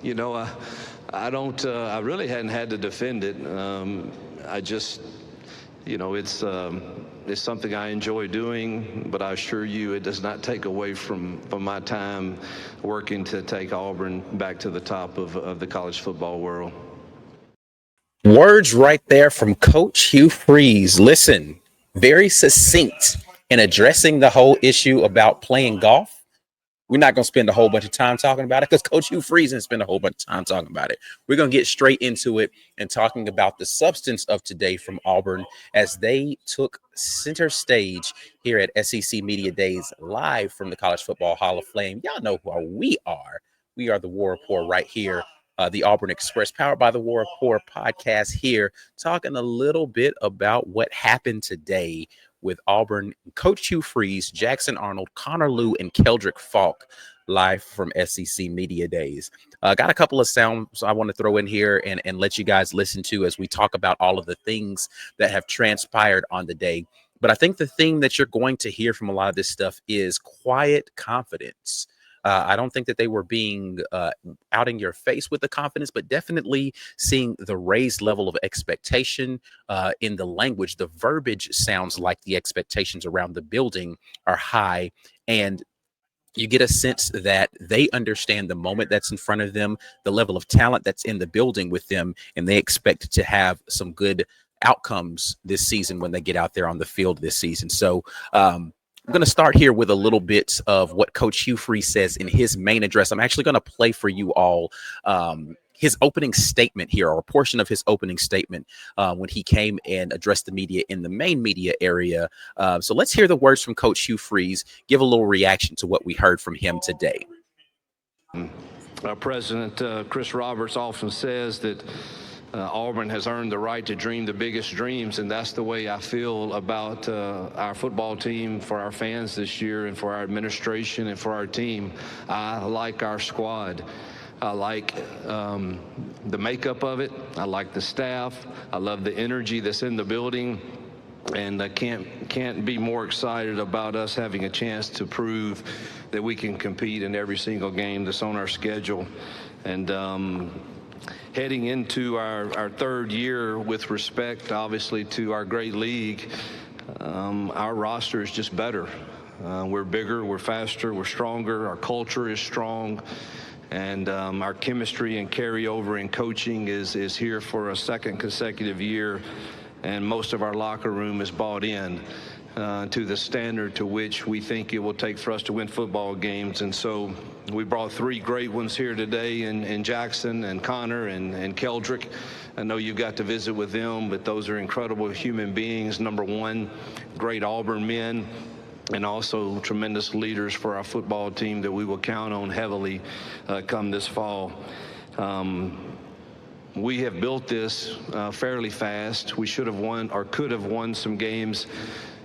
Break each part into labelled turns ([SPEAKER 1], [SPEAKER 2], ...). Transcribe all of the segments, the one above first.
[SPEAKER 1] You know, I don't. I really hadn't had to defend it. I just, it's something I enjoy doing, but I assure you, it does not take away from my time working to take Auburn back to the top of the college football world.
[SPEAKER 2] Words right there from Coach Hugh Freeze. Listen, very succinct in addressing the whole issue about playing golf. We're not going to spend a whole bunch of time talking about it because Coach Hugh Freeze didn't spend a whole bunch of time talking about it. We're going to get straight into it and talking about the substance of today from Auburn as they took center stage here at SEC Media Days live from the College Football Hall of Fame. Y'all know who we are. We are the War Report right here, the Auburn Express, powered by the War Report podcast here, talking a little bit about what happened today with Auburn, Coach Hugh Freeze, Jackson Arnold, Connor Lew, and Keldric Faulk live from SEC Media Days. Got a couple of sounds I want to throw in here and let you guys listen to as we talk about all of the things that have transpired on the day. But I think the thing that you're going to hear from a lot of this stuff is quiet confidence. I don't think that they were being out in your face with the confidence, but definitely seeing the raised level of expectation in the language. The verbiage sounds like the expectations around the building are high, and you get a sense that they understand the moment that's in front of them, the level of talent that's in the building with them, and they expect to have some good outcomes this season when they get out there on the field this season. So, I'm going to start here with a little bit of what Coach Hugh Freeze says in his main address. I'm actually going to play for you all his opening statement here, or a portion of his opening statement when he came and addressed the media in the main media area. So let's hear the words from Coach Hugh Freeze, give a little reaction to what we heard from him today.
[SPEAKER 1] Our president, Chris Roberts, often says that Auburn has earned the right to dream the biggest dreams, and that's the way I feel about our football team, for our fans this year, and for our administration and for our team. I like our squad. I like the makeup of it. I like the staff. I love the energy that's in the building, and I can't be more excited about us having a chance to prove that we can compete in every single game that's on our schedule. And heading into our third year with respect, obviously, to our great league, our roster is just better. We're bigger, we're faster, we're stronger, our culture is strong, and our chemistry and carryover in coaching is here for a second consecutive year, and most of our locker room is bought in to the standard to which we think it will take for us to win football games. And so we brought three great ones here today in Jackson and Connor and Keldric. I know you got to visit with them, but those are incredible human beings. Number one, great Auburn men, and also tremendous leaders for our football team that we will count on heavily come this fall. We have built this fairly fast. We should have won, or could have won, some games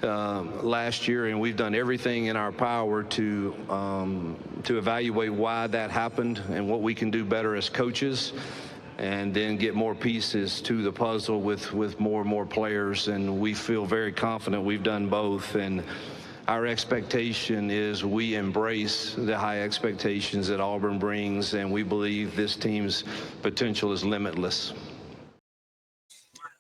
[SPEAKER 1] last year, and we've done everything in our power to evaluate why that happened and what we can do better as coaches, and then get more pieces to the puzzle with more and more players. And we feel very confident we've done both. And our expectation is we embrace the high expectations that Auburn brings, and we believe this team's potential is limitless.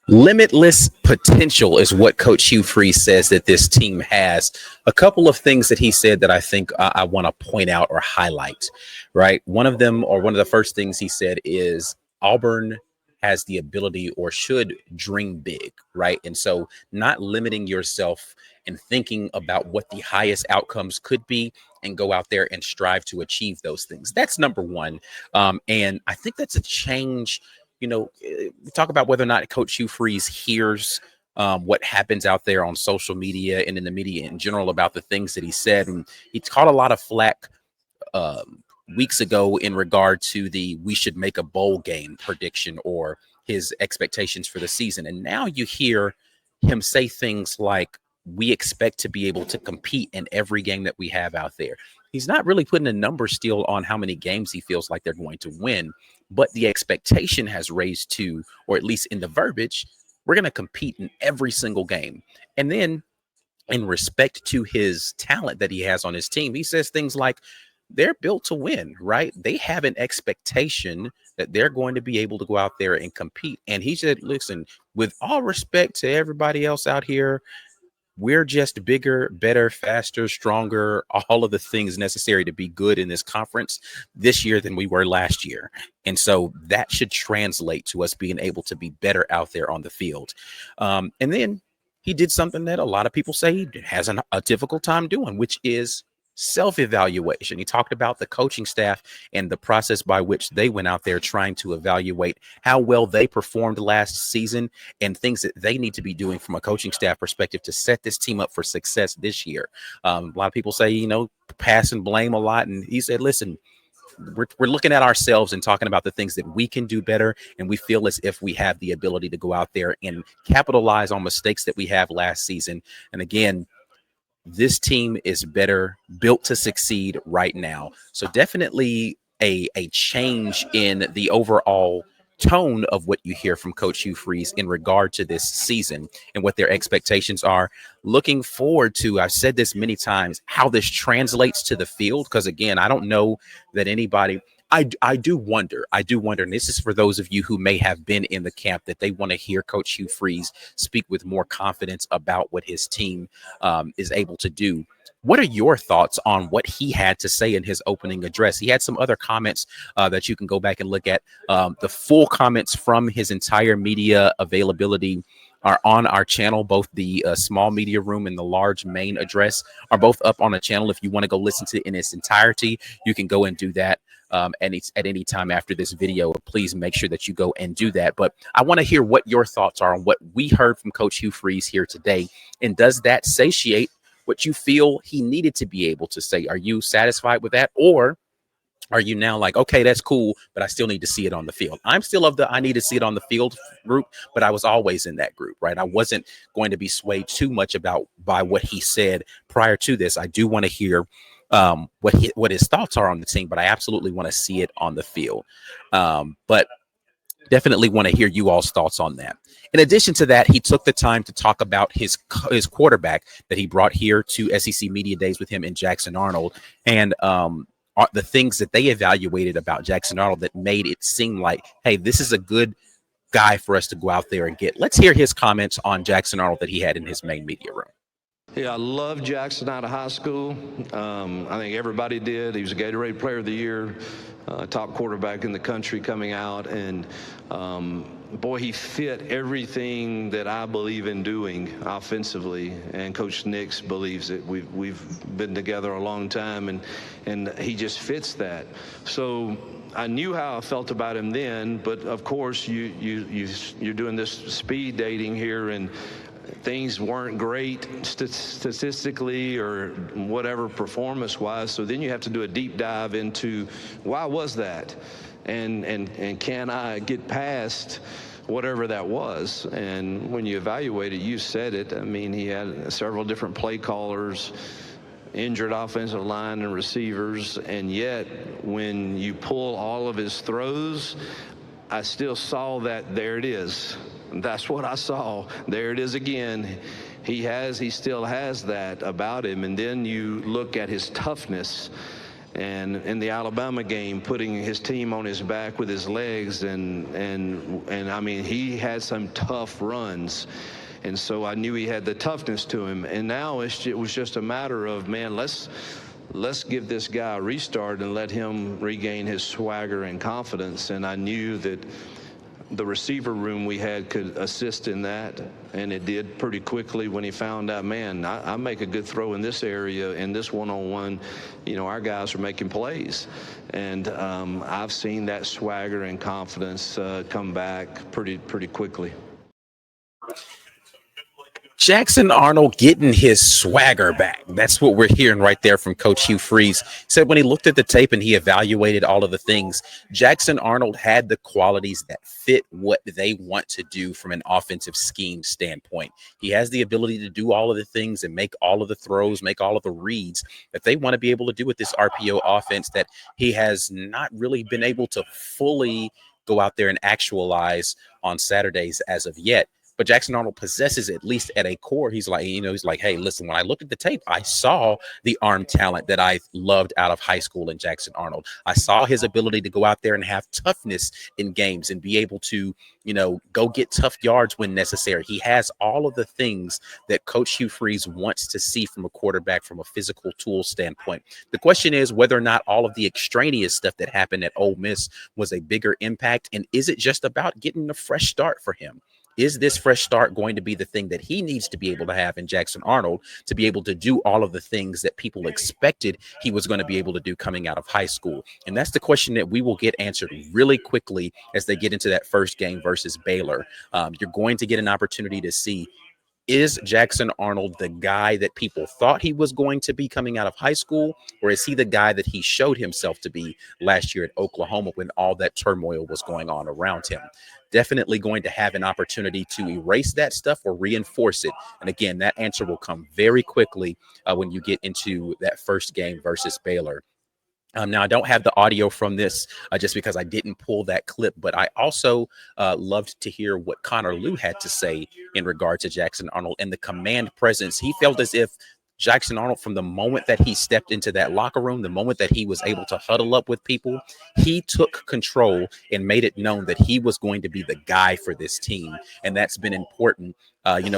[SPEAKER 2] Limitless potential is what Coach Hugh Freeze says that this team has. A couple of things that he said that I think I want to point out or highlight, right? One of them, or one of the first things he said, is Auburn has the ability, or should, dream big, right? And so not limiting yourself and thinking about what the highest outcomes could be, and go out there and strive to achieve those things. That's number one. And I think that's a change. We talk about whether or not Coach Hugh Freeze hears what happens out there on social media and in the media in general about the things that he said. And he caught a lot of flack weeks ago in regard to the "we should make a bowl game" prediction, or his expectations for the season. And now you hear him say things like, we expect to be able to compete in every game that we have out there. He's not really putting a number still on how many games he feels like they're going to win, but the expectation has raised to, or at least in the verbiage, we're going to compete in every single game. And then in respect to his talent that he has on his team, he says things like, they're built to win, right? They have an expectation that they're going to be able to go out there and compete. And he said, listen, with all respect to everybody else out here, we're just bigger, better, faster, stronger, all of the things necessary to be good in this conference this year than we were last year. And so that should translate to us being able to be better out there on the field. And then he did something that a lot of people say he has a difficult time doing, which is self-evaluation. He talked about the coaching staff and the process by which they went out there trying to evaluate how well they performed last season and things that they need to be doing from a coaching staff perspective to set this team up for success this year. A lot of people say, pass and blame a lot. And he said, listen, we're looking at ourselves and talking about the things that we can do better. And we feel as if we have the ability to go out there and capitalize on mistakes that we have last season. And again, this team is better built to succeed right now. So definitely a change in the overall tone of what you hear from Coach Hugh Freeze in regard to this season and what their expectations are. Looking forward to, I've said this many times, how this translates to the field. Because again, I don't know that anybody, I do wonder, and this is for those of you who may have been in the camp that they want to hear Coach Hugh Freeze speak with more confidence about what his team is able to do. What are your thoughts on what he had to say in his opening address? He had some other comments that you can go back and look at. The full comments from his entire media availability are on our channel. Both the small media room and the large main address are both up on the channel. If you want to go listen to it in its entirety, you can go and do that. And it's at any time after this video, please make sure that you go and do that. But I want to hear what your thoughts are on what we heard from Coach Hugh Freeze here today. And does that satiate what you feel he needed to be able to say? Are you satisfied with that? Or are you now like, okay, that's cool, but I still need to see it on the field? I'm still of the I need to see it on the field group, but I was always in that group, right? I wasn't going to be swayed too much by what he said prior to this. I do want to hear what his thoughts are on the team, but I absolutely want to see it on the field. But definitely want to hear you all's thoughts on that. In addition to that, he took the time to talk about his quarterback that he brought here to SEC Media Days with him and Jackson Arnold, and the things that they evaluated about Jackson Arnold that made it seem like, hey, this is a good guy for us to go out there and get. Let's hear his comments on Jackson Arnold that he had in his main media room.
[SPEAKER 1] Yeah, I love Jackson out of high school. I think everybody did. He was a Gatorade Player of the Year, top quarterback in the country coming out. And, boy, he fit everything that I believe in doing offensively. And Coach Nix believes it. We've been together a long time, and he just fits that. So I knew how I felt about him then, but, of course, you're doing this speed dating here, and things weren't great statistically or whatever performance-wise. So then you have to do a deep dive into why was that, and can I get past whatever that was. And when you evaluate it, you said it. I mean, he had several different play callers, injured offensive line and receivers, and yet when you pull all of his throws, I still saw that there it is. That's what I saw. There it is again. He still has that about him. And then you look at his toughness, and in the Alabama game, putting his team on his back with his legs, and I mean, he had some tough runs. And so I knew he had the toughness to him. And now it was just a matter of, man, let's give this guy a restart and let him regain his swagger and confidence. And I knew that the receiver room we had could assist in that, and it did pretty quickly when he found out, man, I make a good throw in this area, in this one-on-one, our guys are making plays. And I've seen that swagger and confidence come back pretty quickly.
[SPEAKER 2] Jackson Arnold getting his swagger back. That's what we're hearing right there from Coach Hugh Freeze. Said when he looked at the tape and he evaluated all of the things, Jackson Arnold had the qualities that fit what they want to do from an offensive scheme standpoint. He has the ability to do all of the things and make all of the throws, make all of the reads that they want to be able to do with this RPO offense that he has not really been able to fully go out there and actualize on Saturdays as of yet. But Jackson Arnold possesses, at least at a core, he's like, hey, listen, when I looked at the tape, I saw the arm talent that I loved out of high school in Jackson Arnold. I saw his ability to go out there and have toughness in games and be able to, go get tough yards when necessary. He has all of the things that Coach Hugh Freeze wants to see from a quarterback from a physical tool standpoint. The question is whether or not all of the extraneous stuff that happened at Ole Miss was a bigger impact, and is it just about getting a fresh start for him? Is this fresh start going to be the thing that he needs to be able to have in Jackson Arnold to be able to do all of the things that people expected he was going to be able to do coming out of high school? And that's the question that we will get answered really quickly as they get into that first game versus Baylor. You're going to get an opportunity to see, is Jackson Arnold the guy that people thought he was going to be coming out of high school, or is he the guy that he showed himself to be last year at Oklahoma when all that turmoil was going on around him? Definitely going to have an opportunity to erase that stuff or reinforce it. And again, that answer will come very quickly when you get into that first game versus Baylor. Now, I don't have the audio from this just because I didn't pull that clip, but I also loved to hear what Connor Lew had to say in regard to Jackson Arnold and the command presence. He felt as if Jackson Arnold, from the moment that he stepped into that locker room, the moment that he was able to huddle up with people, he took control and made it known that he was going to be the guy for this team. And that's been important.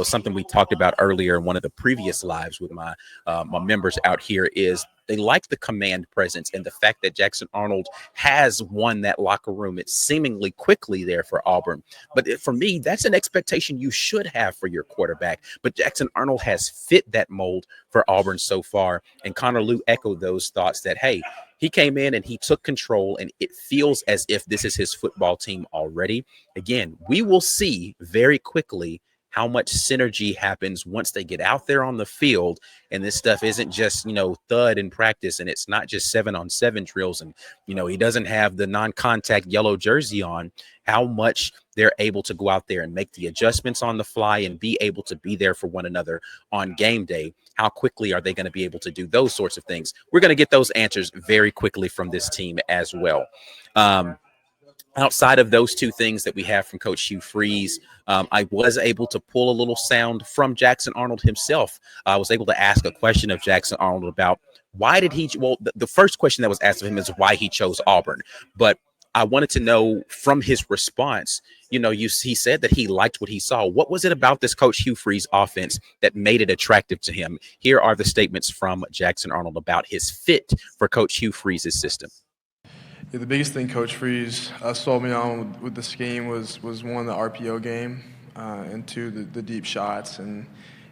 [SPEAKER 2] Something we talked about earlier in one of the previous lives with my members out here is they like the command presence and the fact that Jackson Arnold has won that locker room. It's seemingly quickly there for Auburn. But for me, that's an expectation you should have for your quarterback. But Jackson Arnold has fit that mold for Auburn so far. And Connor Lew echoed those thoughts that, hey, he came in and he took control, and it feels as if this is his football team already. Again, we will see very quickly how much synergy happens once they get out there on the field. And this stuff isn't just, thud in practice, and it's not just 7-on-7 drills. And, he doesn't have the non-contact yellow jersey on. How much they're able to go out there and make the adjustments on the fly and be able to be there for one another on game day. How quickly are they going to be able to do those sorts of things? We're going to get those answers very quickly from this team as well. Outside of those two things that we have from Coach Hugh Freeze, I was able to pull a little sound from Jackson Arnold himself. I was able to ask a question of Jackson Arnold about why did he – well, the first question that was asked of him is why he chose Auburn. But I wanted to know from his response, he said that he liked what he saw. What was it about this Coach Hugh Freeze offense that made it attractive to him? Here are the statements from Jackson Arnold about his fit for Coach Hugh Freeze's system.
[SPEAKER 3] Yeah, the biggest thing Coach Freeze sold me on with the scheme was one, the RPO game, and two, the deep shots. And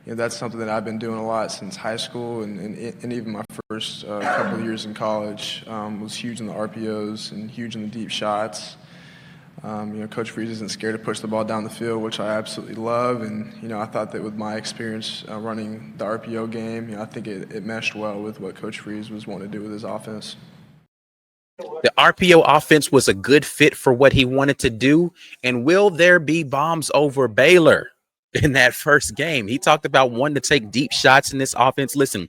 [SPEAKER 3] that's something that I've been doing a lot since high school, and even my first couple of years in college was huge in the RPOs and huge in the deep shots. Coach Freeze isn't scared to push the ball down the field, which I absolutely love. And, I thought that with my experience running the RPO game, I think it meshed well with what Coach Freeze was wanting to do with his offense.
[SPEAKER 2] The RPO offense was a good fit for what he wanted to do. And will there be bombs over Baylor in that first game? He talked about wanting to take deep shots in this offense. Listen,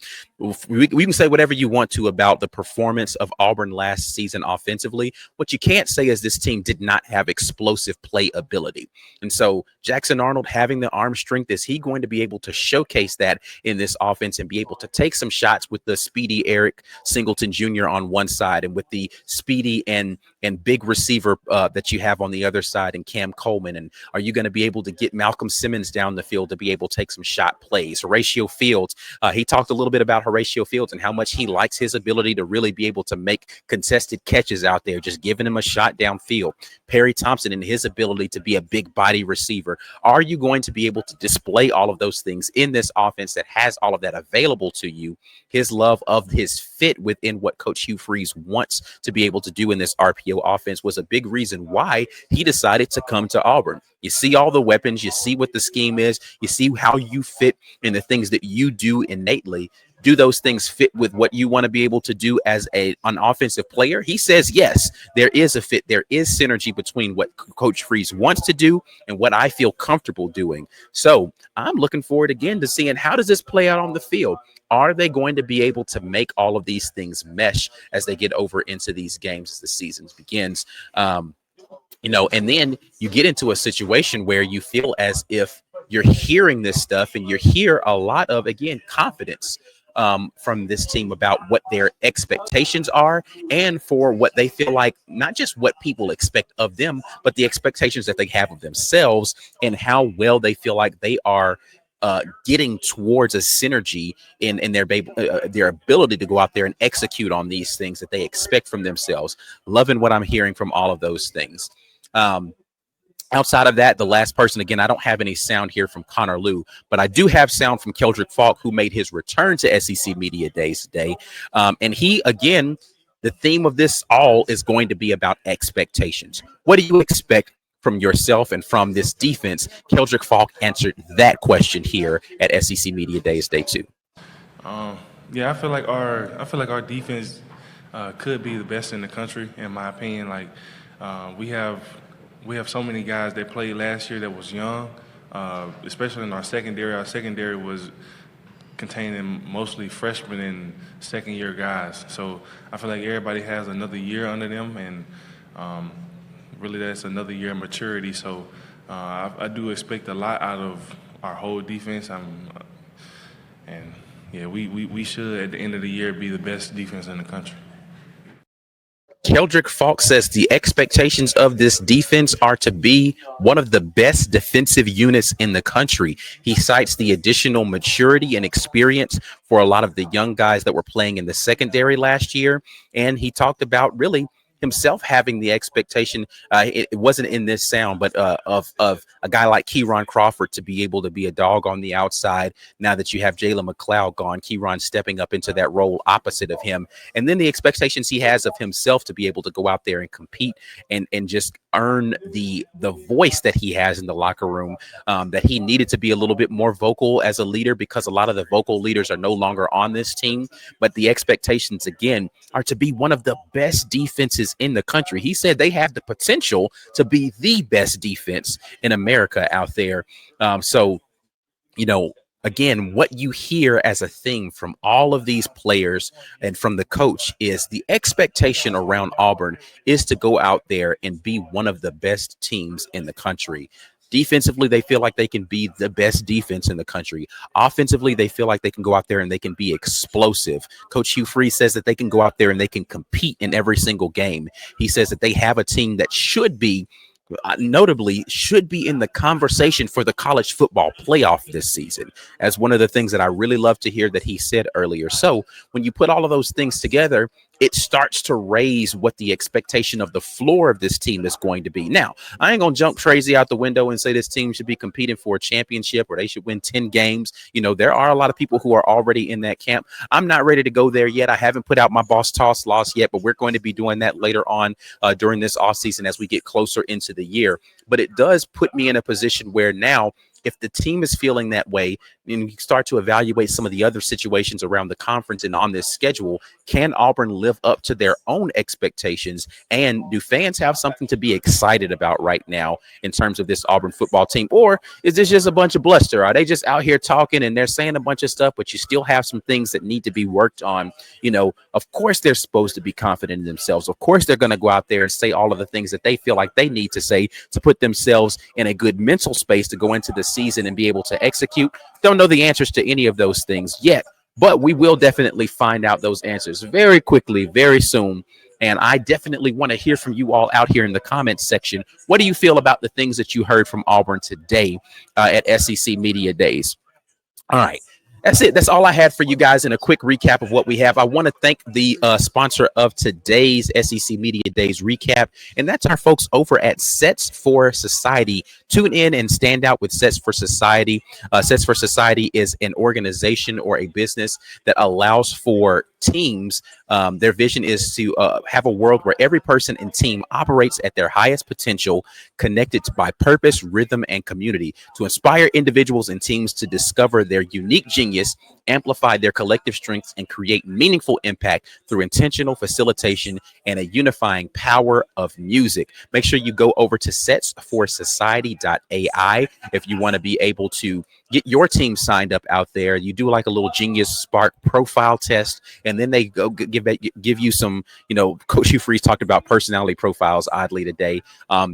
[SPEAKER 2] we can say whatever you want to about the performance of Auburn last season offensively. What you can't say is this team did not have explosive play ability. And so Jackson Arnold having the arm strength, is he going to be able to showcase that in this offense and be able to take some shots with the speedy Eric Singleton Jr. on one side and with the speedy and big receiver that you have on the other side and Cam Coleman? And are you going to be able to get Malcolm Simmons down the field to be able to take some shot plays? Horatio Fields, he talked a little bit about Horatio Fields and how much he likes his ability to really be able to make contested catches out there, just giving him a shot downfield. Perry Thompson and his ability to be a big body receiver. Are you going to be able to display all of those things in this offense that has all of that available to you? His love of his fit within what Coach Hugh Freeze wants to be able to do in this RPO offense was a big reason why he decided to come to Auburn. You see all the weapons, you see what the scheme is, you see how you fit in the things that you do innately. Do those things fit with what you want to be able to do as an offensive player? He says, yes, there is a fit. There is synergy between what Coach Freeze wants to do and what I feel comfortable doing. So I'm looking forward again to seeing how does this play out on the field. Are they going to be able to make all of these things mesh as they get over into these games as the season begins? And then you get into a situation where you feel as if you're hearing this stuff, and you hear a lot of, again, confidence from this team about what their expectations are, and for what they feel like, not just what people expect of them, but the expectations that they have of themselves, and how well they feel like they are getting towards a synergy in their ability to go out there and execute on these things that they expect from themselves. Loving what I'm hearing from all of those things. Outside of that, the last person, again, I don't have any sound here from Connor Liu, but I do have sound from Keldric Faulk, who made his return to SEC Media Days today. And he, again, the theme of this all is going to be about expectations. What do you expect from yourself and from this defense? Keldric Faulk answered that question here at SEC Media Days Day 2.
[SPEAKER 4] Yeah, I feel like our defense could be the best in the country, in my opinion. Like we have so many guys that played last year that was young, especially in our secondary. Our secondary was containing mostly freshmen and second-year guys. So I feel like everybody has another year under them, and really that's another year of maturity. So I do expect a lot out of our whole defense. And yeah, we should, at the end of the year, be the best defense in the country.
[SPEAKER 2] Keldric Faulk says the expectations of this defense are to be one of the best defensive units in the country. He cites the additional maturity and experience for a lot of the young guys that were playing in the secondary last year. And he talked about really himself having the expectation, it wasn't in this sound, but of a guy like Keyron Crawford to be able to be a dog on the outside. Now that you have Jalen McLeod gone, Keyron stepping up into that role opposite of him. And then the expectations he has of himself to be able to go out there and compete and just earn the voice that he has in the locker room, that he needed to be a little bit more vocal as a leader, because a lot of the vocal leaders are no longer on this team. But the expectations, again, are to be one of the best defenses in the country. He said they have the potential to be the best defense in America out there. So, again, what you hear as a thing from all of these players and from the coach is the expectation around Auburn is to go out there and be one of the best teams in the country. Defensively, they feel like they can be the best defense in the country. Offensively, they feel like they can go out there and they can be explosive. Coach Hugh Freeze says that they can go out there and they can compete in every single game. He says that they have a team that should be in the conversation for the college football playoff this season, as one of the things that I really love to hear that he said earlier. So when you put all of those things together, it starts to raise what the expectation of the floor of this team is going to be. Now, I ain't going to jump crazy out the window and say this team should be competing for a championship or they should win 10 games. There are a lot of people who are already in that camp. I'm not ready to go there yet. I haven't put out my boss toss loss yet, but we're going to be doing that later on during this offseason as we get closer into the year. But it does put me in a position where now, if the team is feeling that way, and you start to evaluate some of the other situations around the conference and on this schedule, can Auburn live up to their own expectations? And do fans have something to be excited about right now in terms of this Auburn football team? Or is this just a bunch of bluster? Are they just out here talking and they're saying a bunch of stuff, but you still have some things that need to be worked on? Of course they're supposed to be confident in themselves. Of course they're going to go out there and say all of the things that they feel like they need to say to put themselves in a good mental space to go into the season and be able to execute. Don't know the answers to any of those things yet, but we will definitely find out those answers very quickly, very soon. And I definitely want to hear from you all out here in the comments section. What do you feel about the things that you heard from Auburn today at SEC Media Days? All right. That's it. That's all I had for you guys in a quick recap of what we have. I want to thank the sponsor of today's SEC Media Days recap, and that's our folks over at Sets for Society. Tune in and stand out with Sets for Society. Sets for Society is an organization or a business that allows for teams. Their vision is to have a world where every person and team operates at their highest potential, connected by purpose, rhythm, and community, to inspire individuals and teams to discover their unique genius amplify their collective strengths and create meaningful impact through intentional facilitation and a unifying power of music. Make sure you go over to setsforsociety.ai if you want to be able to get your team signed up out there. You do like a little Genius Spark profile test, and then they go give you some, Coach Hugh Freeze talked about personality profiles oddly today.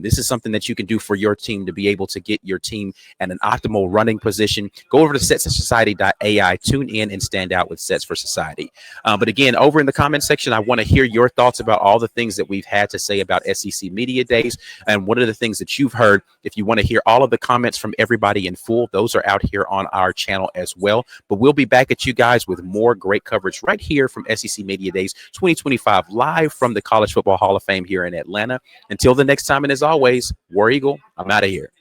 [SPEAKER 2] This is something that you can do for your team to be able to get your team at an optimal running position. Go over to setsforsociety.ai, tune in and stand out with Sets for Society. But again, over in the comment section, I want to hear your thoughts about all the things that we've had to say about SEC Media Days and what are the things that you've heard. If you want to hear all of the comments from everybody in full, those are out here on our channel as well. But we'll be back at you guys with more great coverage right here from SEC Media Days 2025, live from the College Football Hall of Fame here in Atlanta. Until the next time, and as always, War Eagle, I'm out of here.